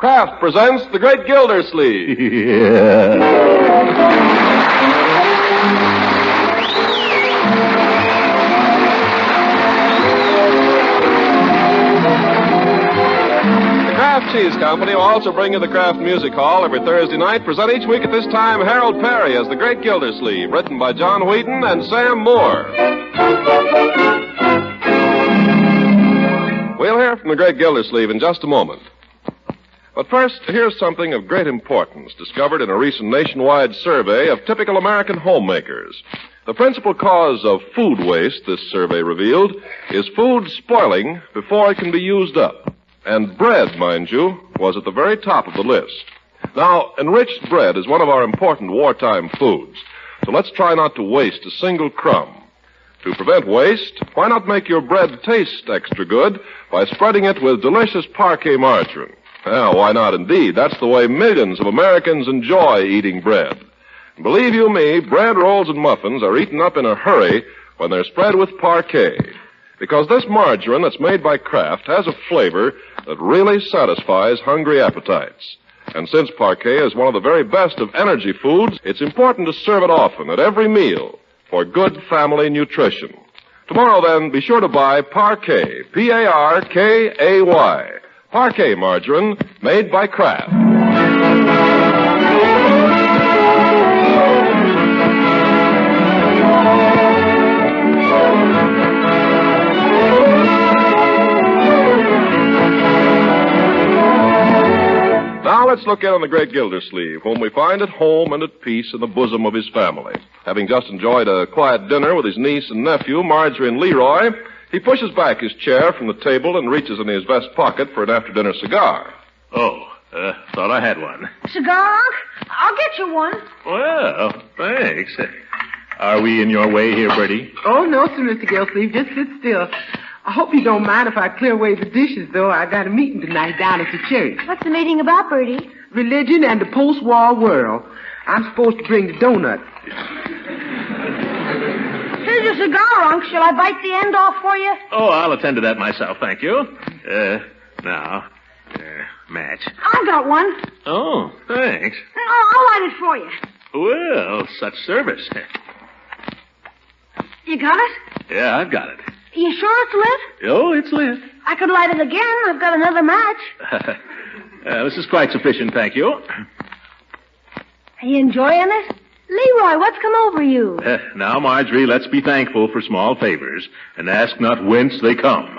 Kraft presents The Great Gildersleeves. The Kraft Cheese Company will also bring you the Kraft Music Hall every Thursday night. Present each week at this time Harold Perry as The Great Gildersleeve, written by John Wheaton and Sam Moore. We'll hear from The Great Gildersleeve in just a moment. But first, here's something of great importance discovered in a recent nationwide survey of typical American homemakers. The principal cause of food waste, this survey revealed, is food spoiling before it can be used up. And bread, mind you, was at the very top of the list. Now, enriched bread is one of our important wartime foods, so let's try not to waste a single crumb. To prevent waste, why not make your bread taste extra good by spreading it with delicious parquet margarine? Well, why not indeed? That's the way millions of Americans enjoy eating bread. And believe you me, bread rolls and muffins are eaten up in a hurry when they're spread with parquet. Because this margarine that's made by Kraft has a flavor that really satisfies hungry appetites. And since parquet is one of the very best of energy foods, it's important to serve it often at every meal for good family nutrition. Tomorrow, then, be sure to buy Parquet, P-A-R-K-A-Y. Parquet margarine made by Kraft. Now let's look in on the Great Gildersleeve, whom we find at home and at peace in the bosom of his family. Having just enjoyed a quiet dinner with his niece and nephew, Marjorie and Leroy, he pushes back his chair from the table and reaches in his vest pocket for an after-dinner cigar. Thought I had one. Cigar, Unc? I'll get you one. Well, thanks. Are we in your way here, Bertie? Oh, no, sir, Mr. Gildersleeve. Just sit still. I hope you don't mind if I clear away the dishes, though. I got a meeting tonight down at the church. What's the meeting about, Bertie? Religion and the post-war world. I'm supposed to bring the donuts. Here's your cigar, Unc. Shall I bite the end off for you? Oh, I'll attend to that myself, thank you. Match. I've got one. Oh, thanks. I'll light it for you. Well, such service. You got it? Yeah, I've got it. You sure it's lit? Oh, it's lit. I could light it again. I've got another match. This is quite sufficient, thank you. Are you enjoying it? Leroy, what's come over you? Now, Marjorie, let's be thankful for small favors and ask not whence they come.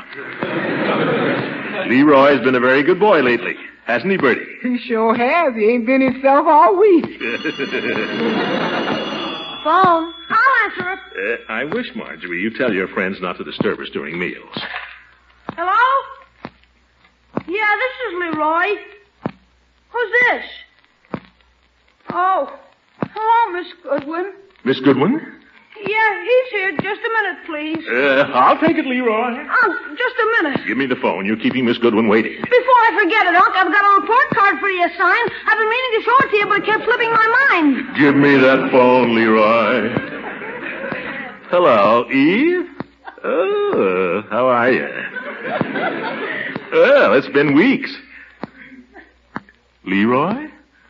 Leroy's been a very good boy lately, hasn't he, Bertie? He sure has. He ain't been himself all week. Phone. I'll answer it. I wish, Marjorie, you tell your friends not to disturb us during meals. Hello? Yeah, this is Leroy. Who's this? Oh. Hello, Miss Goodwin. Miss Goodwin? Yeah, he's here. Just a minute, please. I'll take it, Leroy. Just a minute. Give me the phone. You're keeping Miss Goodwin waiting. Before I forget it, Unc, I've got a report card for you to sign. I've been meaning to show it to you, but it kept slipping my mind. Give me that phone, Leroy. Hello, Eve? Oh, how are you? Well, it's been weeks. Leroy?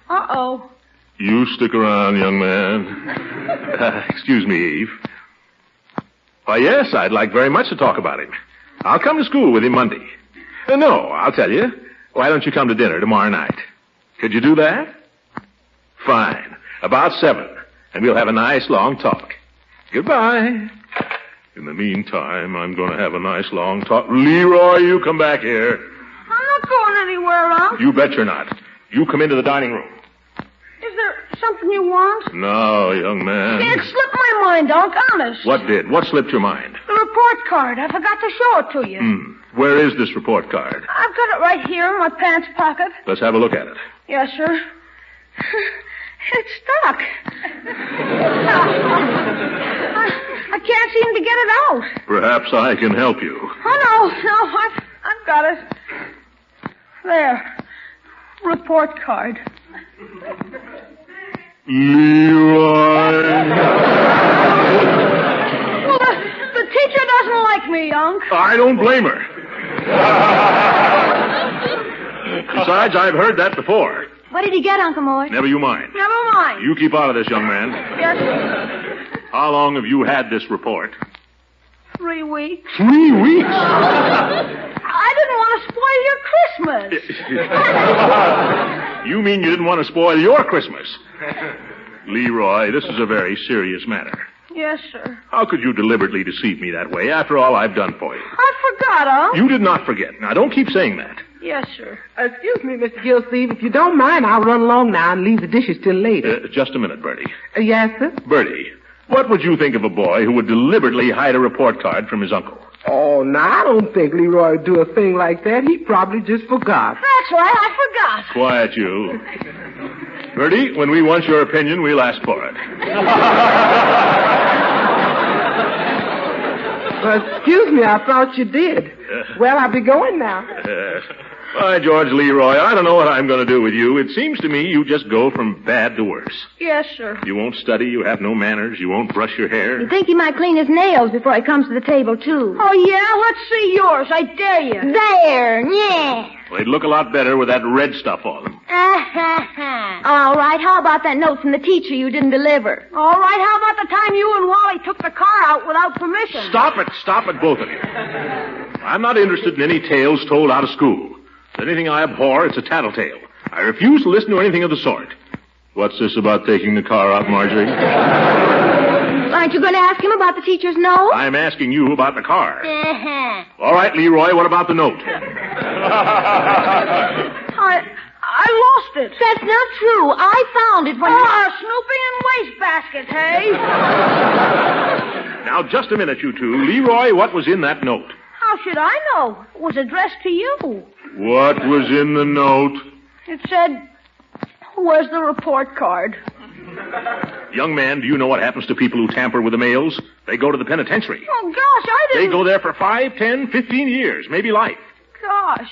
Uh-oh. You stick around, young man. Excuse me, Eve. Why, yes, I'd like very much to talk about him. I'll come to school with him Monday. No, I'll tell you. Why don't you come to dinner tomorrow night? Could you do that? Fine. About 7. And we'll have a nice long talk. Goodbye. In the meantime, I'm going to have a nice long talk. Leroy, you come back here. I'm not going anywhere, Unc. You bet you're not. You come into the dining room. Is there something you want? No, young man. It slipped my mind, Unc, honest. What did? What slipped your mind? The report card. I forgot to show it to you. Where is this report card? I've got it right here in my pants pocket. Let's have a look at it. Yes, sir. It's stuck. I can't seem to get it out. Perhaps I can help you. Oh, no, I've got it. There. Report card. Leroy. Well, the teacher doesn't like me, Unc. I don't blame her. Besides, I've heard that before. What did he get, Uncle Mort? Never you mind. Never mind. You keep out of this, young man. Yes, sir. How long have you had this report? 3 weeks. 3 weeks? I didn't want to spoil your Christmas. You mean you didn't want to spoil your Christmas? Leroy, this is a very serious matter. Yes, sir. How could you deliberately deceive me that way after all I've done for you? I forgot, Unc. You did not forget. Now, don't keep saying that. Yes, sir. Excuse me, Mr. Gildersleeves. If you don't mind, I'll run along now and leave the dishes till later. Just a minute, Bertie. Yes, sir? Bertie, what would you think of a boy who would deliberately hide a report card from his uncle? Oh, no, I don't think Leroy would do a thing like that. He probably just forgot. That's right, I forgot. Quiet, you. Bertie, when we want your opinion, we'll ask for it. Excuse me, I thought you did. Well, I'll be going now. By George, Leroy, I don't know what I'm going to do with you. It seems to me you just go from bad to worse. Yes, sir. You won't study, you have no manners, you won't brush your hair. You think he might clean his nails before he comes to the table, too? Oh, yeah? Let's see yours. I dare you. There, yeah. Well, they'd look a lot better with that red stuff on them. All right, how about that note from the teacher you didn't deliver? All right, how about the time you and Wally took the car out without permission? Stop it, both of you. I'm not interested in any tales told out of school. If anything I abhor, it's a tattletale. I refuse to listen to anything of the sort. What's this about taking the car out, Marjorie? Aren't you going to ask him about the teacher's note? I'm asking you about the car. All right, Leroy, what about the note? I lost it. That's not true. I found it when snooping in wastebaskets, hey? Now, just a minute, you two. Leroy, what was in that note? How should I know? It was addressed to you. What was in the note? It said, where's the report card? Young man, do you know what happens to people who tamper with the mails? They go to the penitentiary. Oh, gosh, I didn't... They go there for 5, 10, 15 years, maybe life. Gosh.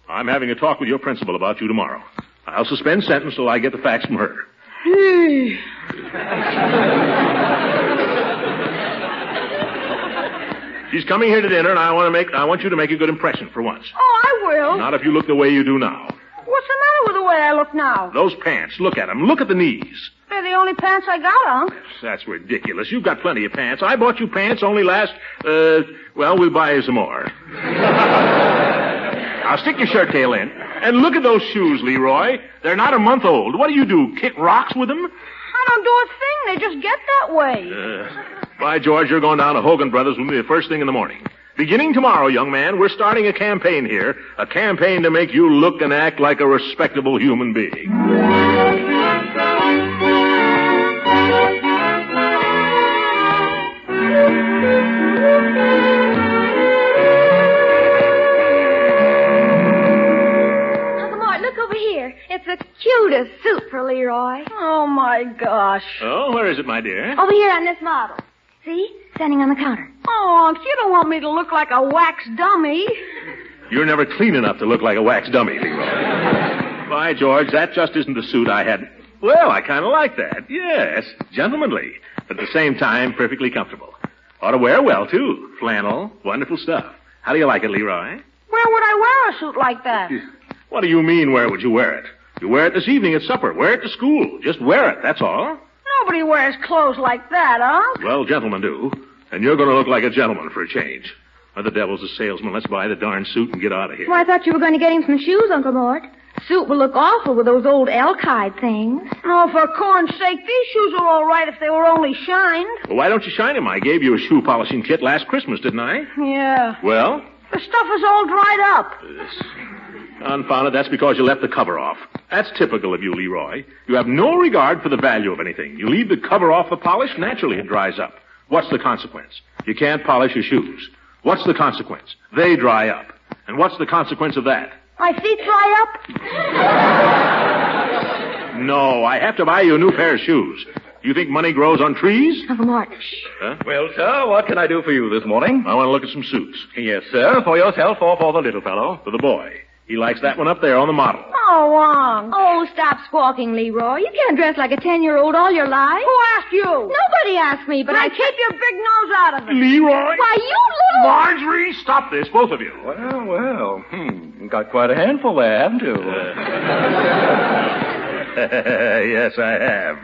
I'm having a talk with your principal about you tomorrow. I'll suspend sentence till I get the facts from her. She's coming here to dinner, and I want you to make a good impression for once. Oh, I will. Not if you look the way you do now. What's the matter with the way I look now? Those pants, look at them. Look at the knees. They're the only pants I got, Unc. That's ridiculous. You've got plenty of pants. I bought you pants only last, we'll buy you some more. Now, stick your shirt tail in. And look at those shoes, Leroy. They're not a month old. What do? Kick rocks with them? I don't do a thing. They just get that way. By George, you're going down to Hogan Brothers with me the first thing in the morning. Beginning tomorrow, young man, we're starting a campaign here. A campaign to make you look and act like a respectable human being. It's the cutest suit for Leroy. Oh, my gosh. Oh, where is it, my dear? Over here on this model. See? Standing on the counter. Oh, Unc, you don't want me to look like a wax dummy. You're never clean enough to look like a wax dummy, Leroy. By George, that just isn't the suit I had. Well, I kind of like that. Yes, gentlemanly. But at the same time, perfectly comfortable. Ought to wear well, too. Flannel, wonderful stuff. How do you like it, Leroy? Where would I wear a suit like that? What do you mean, where would you wear it? You wear it this evening at supper. Wear it to school. Just wear it, that's all. Nobody wears clothes like that, Unc. Well, gentlemen do. And you're going to look like a gentleman for a change. Or the devil's a salesman. Let's buy the darn suit and get out of here. Well, I thought you were going to get him some shoes, Uncle Mort. Suit will look awful with those old elk-hide things. Oh, for corn's sake, these shoes are all right if they were only shined. Well, why don't you shine them? I gave you a shoe polishing kit last Christmas, didn't I? Yeah. Well? The stuff is all dried up. Confound it, that's because you left the cover off. That's typical of you, Leroy. You have no regard for the value of anything. You leave the cover off the polish, naturally it dries up. What's the consequence? You can't polish your shoes. What's the consequence? They dry up. And what's the consequence of that? My feet dry up? No, I have to buy you a new pair of shoes. You think money grows on trees? Uncle Mort. Huh? Well, sir, what can I do for you this morning? I want to look at some suits. Yes, sir. For yourself or for the little fellow? For the boy. He likes that one up there on the model. Oh, Unc. Oh, stop squawking, Leroy. You can't dress like a 10-year-old all your life. Who asked you? Nobody asked me, but Now I keep your big nose out of it. Leroy? Why, you little... Marjorie, stop this, both of you. Well. Got quite a handful there, haven't you? Yes, I have.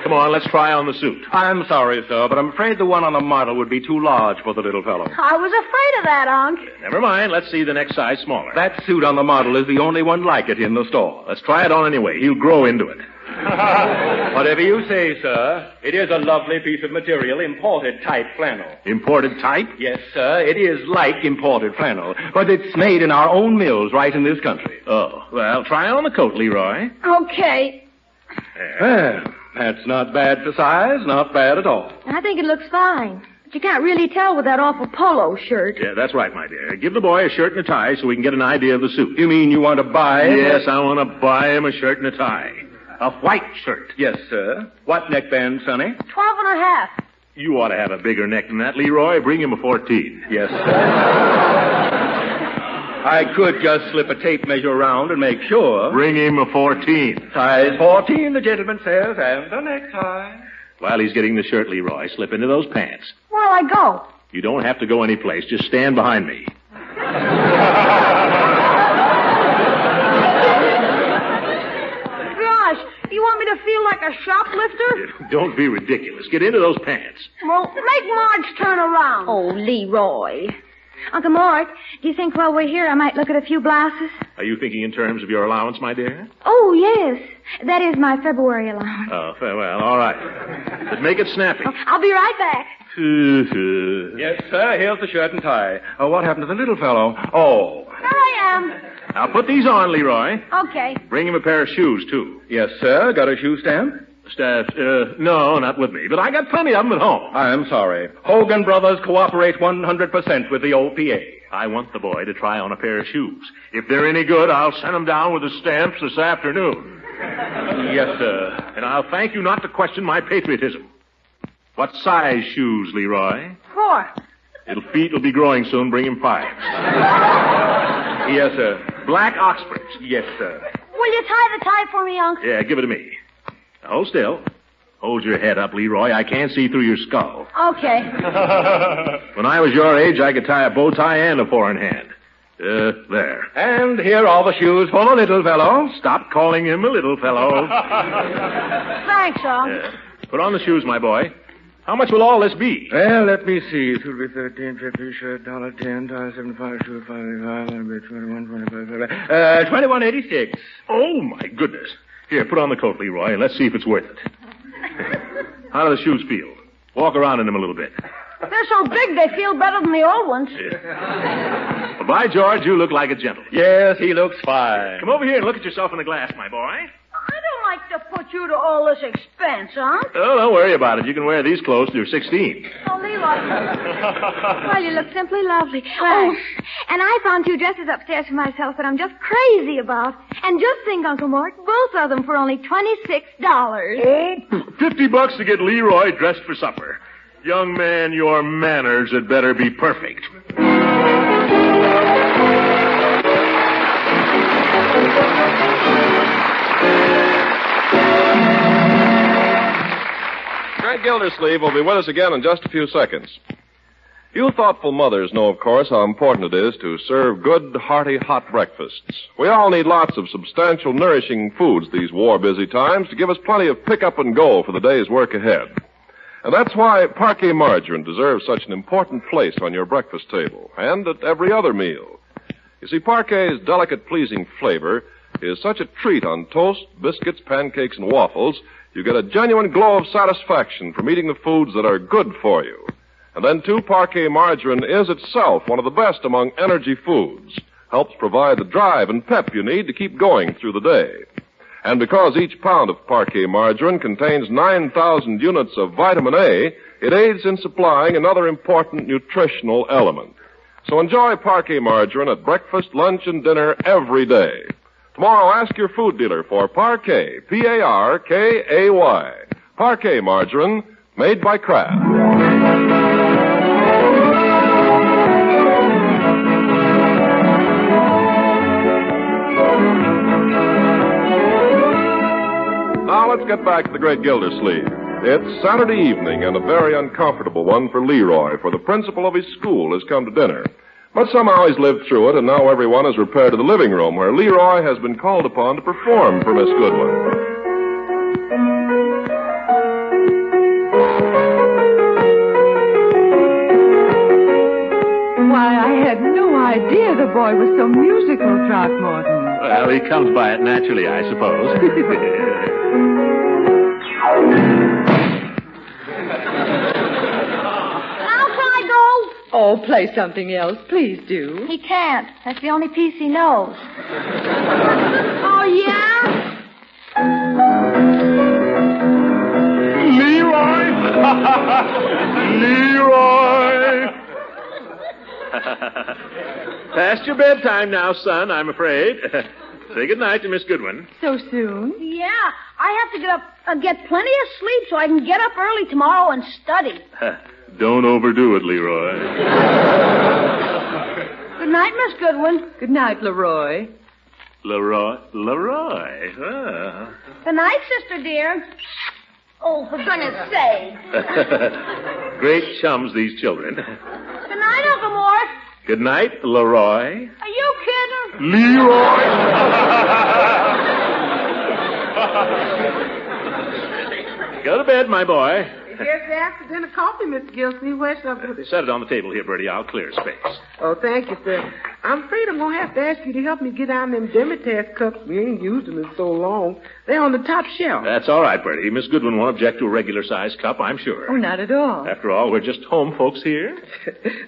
Come on, let's try on the suit. I'm sorry, sir, but I'm afraid the one on the model would be too large for the little fellow. I was afraid of that, Unc. Never mind, let's see the next size smaller. That suit on the model is the only one like it in the store. Let's try it on anyway. He'll grow into it. Whatever you say, sir. It is a lovely piece of material, imported type flannel. Imported type? Yes, sir. It is like imported flannel, but it's made in our own mills right in this country. Oh, well, try on the coat, Leroy. Okay. Well, that's not bad for size, not bad at all. I think it looks fine. But you can't really tell with that awful polo shirt. Yeah, that's right, my dear. Give the boy a shirt and a tie so we can get an idea of the suit. You mean you want to buy it? Yes, I want to buy him a shirt and a tie. A white shirt. Yes, sir. What neckband, Sonny? 12 and a half. You ought to have a bigger neck than that, Leroy. Bring him a 14. Yes, sir. I could just slip a tape measure around and make sure. Bring him a 14. Size 14, the gentleman says, and the necktie. While he's getting the shirt, Leroy, slip into those pants. Where'll I go? You don't have to go any place. Just stand behind me. Gosh, you want me to feel like a shoplifter? Don't be ridiculous. Get into those pants. Well, make Marge turn around. Oh, Leroy. Uncle Mort, do you think while we're here I might look at a few blouses? Are you thinking in terms of your allowance, my dear? Oh, yes. That is my February allowance. Oh, well, all right. But make it snappy. I'll be right back. Yes, sir. Here's the shirt and tie. What happened to the little fellow? Oh. Here I am. Now put these on, Leroy. Okay. Bring him a pair of shoes, too. Yes, sir. Got a shoe stamp? No, not with me, but I got plenty of them at home. I'm sorry. Hogan Brothers cooperate 100% with the OPA. I want the boy to try on a pair of shoes. If they're any good, I'll send them down with the stamps this afternoon. Yes, sir. And I'll thank you not to question my patriotism. What size shoes, Leroy? 4. Little feet will be growing soon. Bring him 5. Yes, sir. Black Oxfords. Yes, sir. Will you tie the tie for me, Unc? Yeah, give it to me. Now, hold still. Hold your head up, Leroy. I can't see through your skull. Okay. When I was your age, I could tie a bow tie and a 4-in-hand. There. And here are the shoes for the little fellow. Stop calling him a little fellow. Thanks, Unc. Put on the shoes, my boy. How much will all this be? Well, let me see. It will be 13, 50, shirt, $1.10, $75, shoe, $5, that'll be 21, 25, 21.86. Oh, my goodness. Here, put on the coat, Leroy, and let's see if it's worth it. How do the shoes feel? Walk around in them a little bit. They're so big they feel better than the old ones. Well, by George, you look like a gentleman. Yes, he looks fine. Come over here and look at yourself in the glass, my boy. I don't like to put you to all this expense, huh? Oh, don't worry about it. You can wear these clothes till you're 16. Oh, Leroy. Well, you look simply lovely. Oh, and I found 2 dresses upstairs for myself that I'm just crazy about. And just think, Uncle Mort, both of them for only $26. $50 to get Leroy dressed for supper. Young man, your manners had better be perfect. Greg Gildersleeve will be with us again in just a few seconds. You thoughtful mothers know, of course, how important it is to serve good, hearty, hot breakfasts. We all need lots of substantial, nourishing foods these war-busy times to give us plenty of pick-up and go for the day's work ahead. And that's why Parquet margarine deserves such an important place on your breakfast table and at every other meal. You see, Parquet's delicate, pleasing flavor is such a treat on toast, biscuits, pancakes, and waffles, you get a genuine glow of satisfaction from eating the foods that are good for you. And then, too, Parquet margarine is itself one of the best among energy foods. Helps provide the drive and pep you need to keep going through the day. And because each pound of Parquet margarine contains 9,000 units of vitamin A, it aids in supplying another important nutritional element. So enjoy Parquet margarine at breakfast, lunch, and dinner every day. Tomorrow, ask your food dealer for Parquet, P-A-R-K-A-Y. Parquet margarine, made by Kraft. get back to the great Gildersleeves. It's Saturday evening and a very uncomfortable one for Leroy, for the principal of his school has come to dinner. But somehow he's lived through it, and now everyone has repaired to the living room where Leroy has been called upon to perform for Miss Goodwin. Why, I had no idea the boy was so musical, Throckmorton. Well, he comes by it naturally, I suppose. I'll try, Gold. Oh, play something else. Please do. He can't. That's the only piece he knows. Oh, yeah? Leroy! Leroy! Past your bedtime now, son, I'm afraid. Say goodnight to Miss Goodwin. So soon? Yeah. I have to get up, get plenty of sleep so I can get up early tomorrow and study. Don't overdo it, Leroy. Good night, Miss Goodwin. Good night, Leroy. Leroy. Ah. Good night, sister dear. Oh, for goodness sake. Great chums, these children. Good night, Uncle Mort. Good night, Leroy. Are you kidding? Leroy! Go to bed, my boy. Here's the after-dinner coffee, Mr. Gildersleeves. Where's some with it? Set it on the table here, Bertie. I'll clear space. Oh, thank you, sir. I'm afraid I'm going to have to ask you to help me get down them Demeter's cups. We ain't used them in so long. They're on the top shelf. That's all right, Bertie. Miss Goodwin won't object to a regular-sized cup, I'm sure. Oh, not at all. After all, we're just home folks here.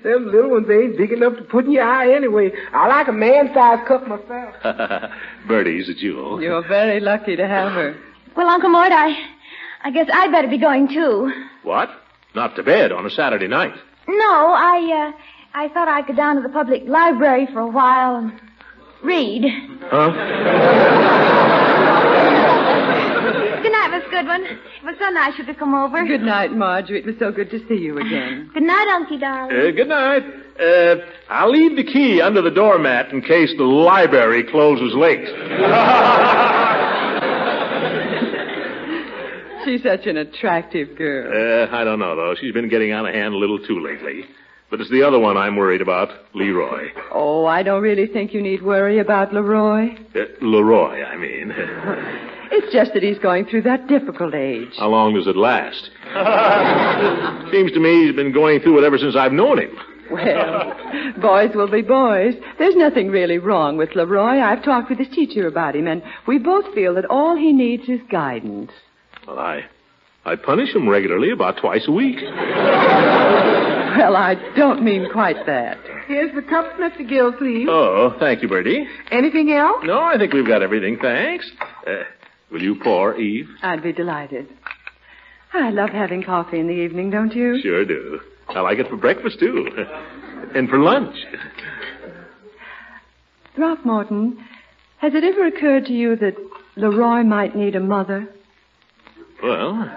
Them little ones ain't big enough to put in your eye anyway. I like a man-sized cup myself. Bertie's a jewel. You're very lucky to have her. Well, Uncle Mort, I guess I'd better be going, too. What? Not to bed on a Saturday night. No, I thought I'd go down to the public library for a while and read. Huh? Good night, Miss Goodwin. It was so nice of you to come over. Good night, Marjorie. It was so good to see you again. Good night, Unky darling. Good night. I'll leave the key under the doormat in case the library closes late. She's such an attractive girl. I don't know, though. She's been getting out of hand a little too lately. But it's the other one I'm worried about, Leroy. Oh, I don't really think you need worry about Leroy. Leroy, I mean. It's just that he's going through that difficult age. How long does it last? Seems to me he's been going through it ever since I've known him. Well, boys will be boys. There's nothing really wrong with Leroy. I've talked with his teacher about him, and we both feel that all he needs is guidance. Well, I punish him regularly, about twice a week. Well, I don't mean quite that. Here's the cup, Mr. Gildersleeves. Oh, thank you, Bertie. Anything else? No, I think we've got everything, thanks. Will you pour, Eve? I'd be delighted. I love having coffee in the evening, don't you? Sure do. I like it for breakfast, too. And for lunch. Throckmorton, has it ever occurred to you that Leroy might need a mother? Well,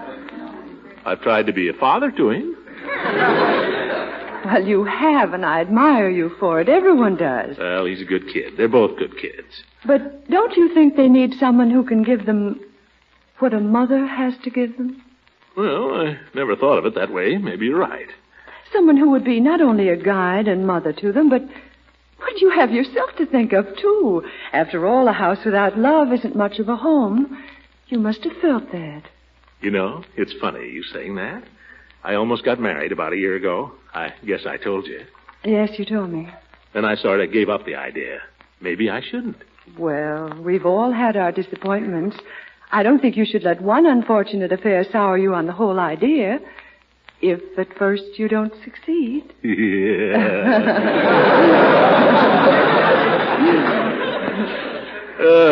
I've tried to be a father to him. Well, you have, and I admire you for it. Everyone does. Well, he's a good kid. They're both good kids. But don't you think they need someone who can give them what a mother has to give them? Well, I never thought of it that way. Maybe you're right. Someone who would be not only a guide and mother to them, but you have yourself to think of, too. After all, a house without love isn't much of a home. You must have felt that. You know, it's funny you saying that. I almost got married about a year ago. I guess I told you. Yes, you told me. Then I sort of gave up the idea. Maybe I shouldn't. Well, we've all had our disappointments. I don't think you should let one unfortunate affair sour you on the whole idea. If at first you don't succeed. Yeah.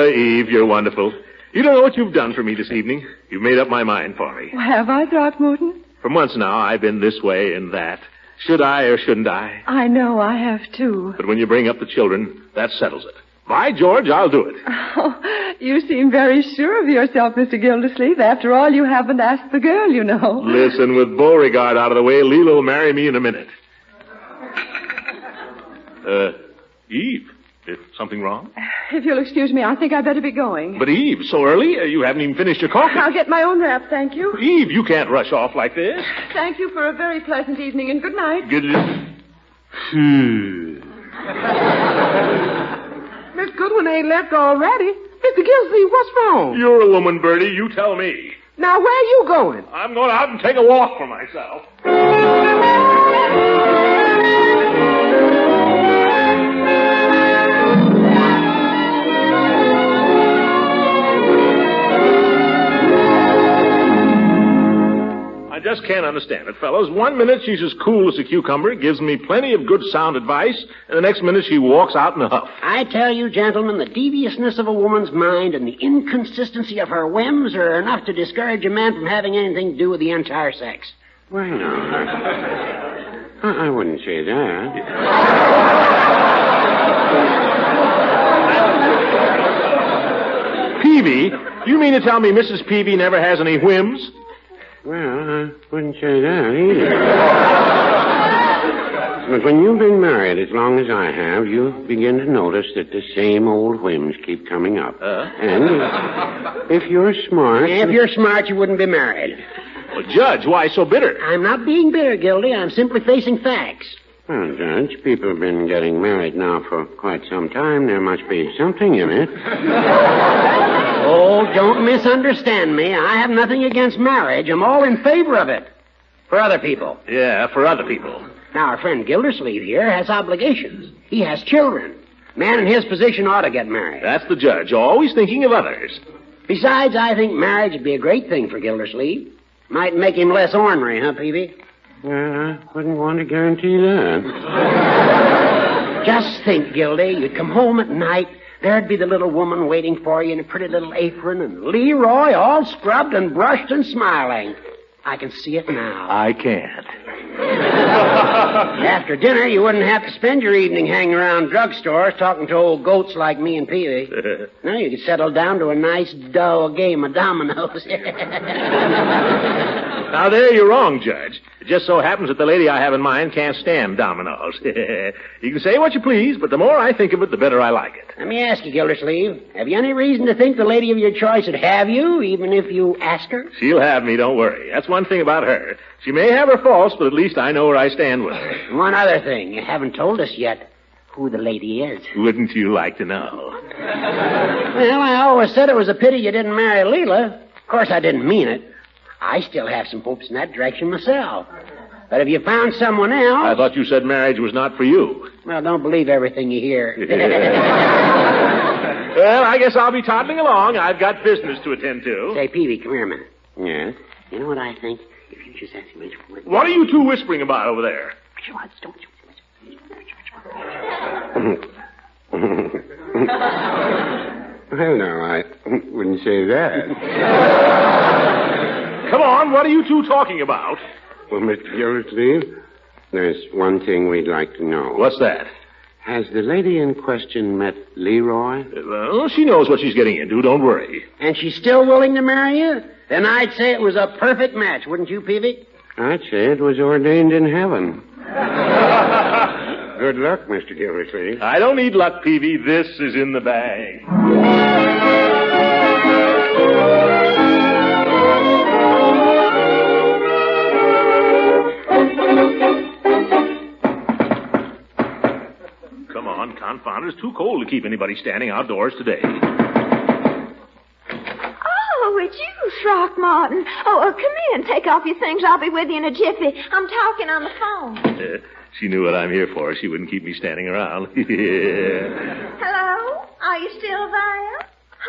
Eve, you're wonderful. You don't know what you've done for me this evening. You've made up my mind for me. Well, have I, Throckmorton? For months now, I've been this way and that. Should I or shouldn't I? I know, I have too. But when you bring up the children, that settles it. By George, I'll do it. Oh, you seem very sure of yourself, Mr. Gildersleeves. After all, you haven't asked the girl, you know. Listen, with Beauregard out of the way, Leela will marry me in a minute. Eve, Is something wrong? If you'll excuse me, I think I'd better be going. But, Eve, so early? You haven't even finished your coffee. I'll get my own wrap, thank you. Eve, you can't rush off like this. Thank you for a very pleasant evening, and good night. Good. Miss Goodwin ain't left already. Mr. Gildersleeves, what's wrong? You're a woman, Bertie. You tell me. Now, where you going? I'm going out and take a walk for myself. I just can't understand it, fellows. 1 minute she's as cool as a cucumber, gives me plenty of good sound advice, and the next minute she walks out in a huff. I tell you, gentlemen, the deviousness of a woman's mind and the inconsistency of her whims are enough to discourage a man from having anything to do with the entire sex. Well, no. I wouldn't say that. Peavy? You mean to tell me Mrs. Peavy never has any whims? Well, I wouldn't say that either. But when you've been married as long as I have, you begin to notice that the same old whims keep coming up. And if you're smart... If you're smart, you wouldn't be married. Well, Judge, why so bitter? I'm not being bitter, Gildy. I'm simply facing facts. Well, Judge, people have been getting married now for quite some time. There must be something in it. Oh, don't misunderstand me. I have nothing against marriage. I'm all in favor of it. For other people. Yeah, for other people. Now, our friend Gildersleeves here has obligations. He has children. A man in his position ought to get married. That's the judge, always thinking of others. Besides, I think marriage would be a great thing for Gildersleeves. Might make him less ornery, huh, Peavy? Well, I wouldn't want to guarantee that. Just think, Gildy. You'd come home at night. There'd be the little woman waiting for you in a pretty little apron, and Leroy all scrubbed and brushed and smiling. I can see it now. I can't. After dinner, you wouldn't have to spend your evening hanging around drugstores talking to old goats like me and Peavy. No, you could settle down to a nice, dull game of dominoes. Now, there you're wrong, Judge. It just so happens that the lady I have in mind can't stand dominoes. You can say what you please, but the more I think of it, the better I like it. Let me ask you, Gildersleeves, have you any reason to think the lady of your choice would have you, even if you ask her? She'll have me, don't worry. That's one thing about her. She may have her faults, but at least I know where I stand with her. One other thing. You haven't told us yet who the lady is. Wouldn't you like to know? Well, I always said it was a pity you didn't marry Leela. Of course, I didn't mean it. I still have some hopes in that direction myself. But if you found someone else... I thought you said marriage was not for you. Well, don't believe everything you hear. Well, I guess I'll be toddling along. I've got business to attend to. Say, Peavy, come here a minute. Yes? You know what I think? If you just ask me... What are you two whispering about over there? Don't you... Well, no, I wouldn't say that. Come on, what are you two talking about? Well, Mr. Gildersleeves, there's one thing we'd like to know. What's that? Has the lady in question met Leroy? Well, she knows what she's getting into, don't worry. And she's still willing to marry you? Then I'd say it was a perfect match, wouldn't you, Peavy? I'd say it was ordained in heaven. Good luck, Mr. Gildersleeves. I don't need luck, Peavy. This is in the bag. Come on, confound it. It's too cold to keep anybody standing outdoors today. Oh, it's you, Throckmorton. Oh, come in. Take off your things. I'll be with you in a jiffy. I'm talking on the phone. She knew what I'm here for. She wouldn't keep me standing around. Hello? Are you still there?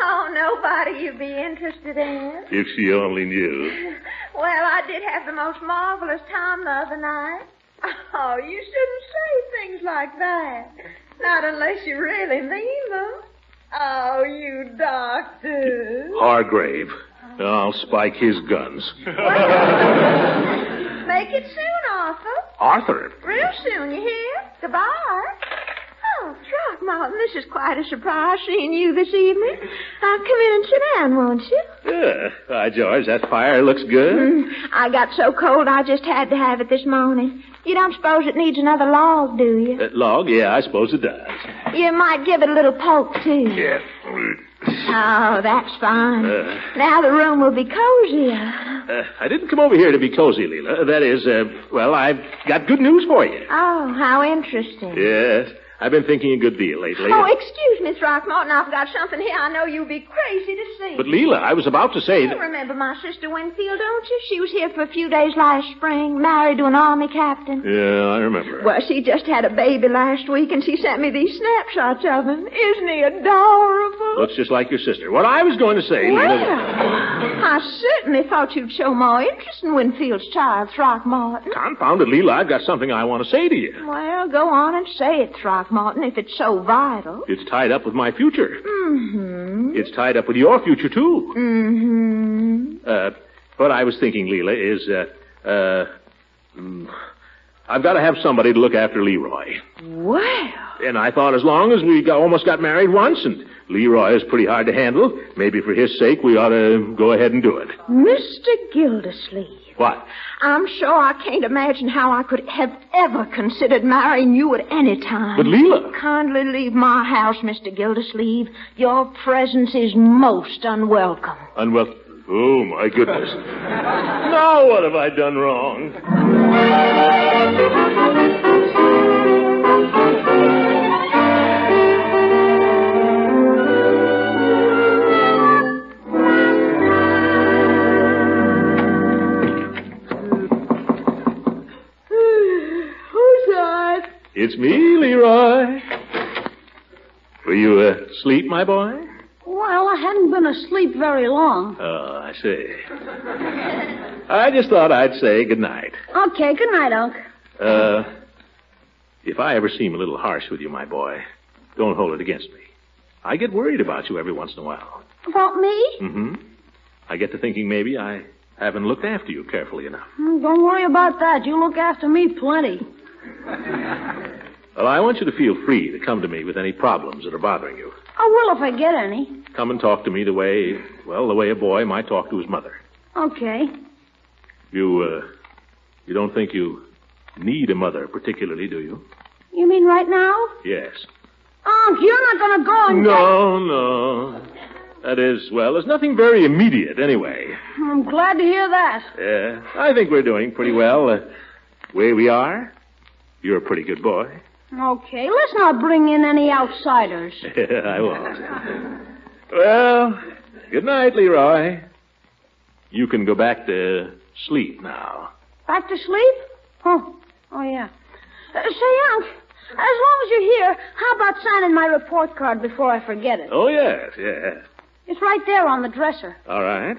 Oh, nobody you'd be interested in. If she only knew. Well, I did have the most marvelous time the other night. Oh, you shouldn't say things like that. Not unless you really mean them. Oh, you doctor. Hargrave. I'll spike his guns. Make it soon, Arthur. Arthur? Real soon, you hear? Goodbye. Oh, Throckmorton, this is quite a surprise seeing you this evening. Come in and sit down, won't you? Yeah. Hi, George. That fire looks good. I got so cold I just had to have it this morning. You don't suppose it needs another log, do you? Log? Yeah, I suppose it does. You might give it a little poke, too. Yeah. Oh, that's fine. Now the room will be cozier. I didn't come over here to be cozy, Leela. That is, well, I've got good news for you. Oh, how interesting. Yes. I've been thinking a good deal lately. Oh, excuse me, Throckmorton. I've got something here I know you'll be crazy to see. But, Leela, I was about to say that... You remember my sister Winfield, don't you? She was here for a few days last spring, married to an army captain. Yeah, I remember. Well, she just had a baby last week, and she sent me these snapshots of him. Isn't he adorable? Looks just like your sister. What I was going to say, Well, Leela... I certainly thought you'd show more interest in Winfield's child, Throckmorton. Confounded, Leela, I've got something I want to say to you. Well, go on and say it, Throckmorton, if it's so vital. It's tied up with my future. Mm-hmm. It's tied up with your future, too. Mm-hmm. What I was thinking, Leela, is, I've got to have somebody to look after Leroy. Well. And I thought as long as we almost got married once, and Leroy is pretty hard to handle, maybe for his sake we ought to go ahead and do it. Mr. Gildersleeves. What? I'm sure I can't imagine how I could have ever considered marrying you at any time. But, Leela... Kindly leave my house, Mr. Gildersleeve. Your presence is most unwelcome. Unwelcome? Oh, my goodness. Now what have I done wrong? It's me, Leroy. Were you asleep, my boy? Well, I hadn't been asleep very long. Oh, I see. I just thought I'd say good night. Okay, good night, Unc. If I ever seem a little harsh with you, my boy, don't hold it against me. I get worried about you every once in a while. About me? Mm-hmm. I get to thinking maybe I haven't looked after you carefully enough. Don't worry about that. You look after me plenty. Well, I want you to feel free to come to me with any problems that are bothering you. I will if I get any. Come and talk to me the way a boy might talk to his mother. Okay. You don't think you need a mother particularly, do you? You mean right now? Yes. Unc, you're not going to go and... No. That is, well, there's nothing very immediate anyway. I'm glad to hear that. Yeah, I think we're doing pretty well. The way we are, you're a pretty good boy. Okay, let's not bring in any outsiders. I won't. Well, good night, Leroy. You can go back to sleep now. Back to sleep? Oh yeah. Say, Unc, as long as you're here, how about signing my report card before I forget it? Oh, yes. It's right there on the dresser. All right.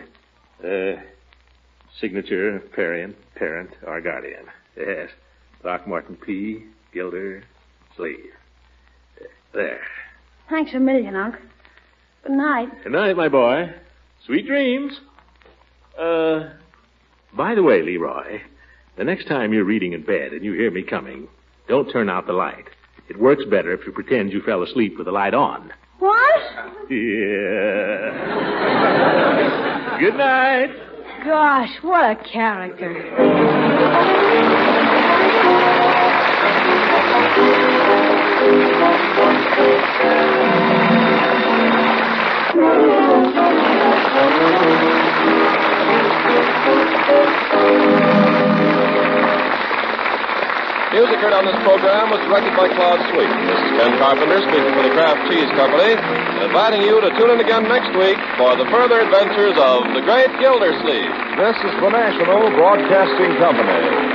Signature, parent, or guardian. Yes. Throckmorton P. Gildersleeves. There. Thanks a million, Unc. Good night. Good night, my boy. Sweet dreams. By the way, Leroy, the next time you're reading in bed and you hear me coming, don't turn out the light. It works better if you pretend you fell asleep with the light on. What? Yeah. Good night. Gosh, what a character. Music heard on this program was directed by Claude Sweet. This is Ken Carpenter speaking for the Kraft Cheese Company, inviting you to tune in again next week for the further adventures of the great Gildersleeves. This is the National Broadcasting Company.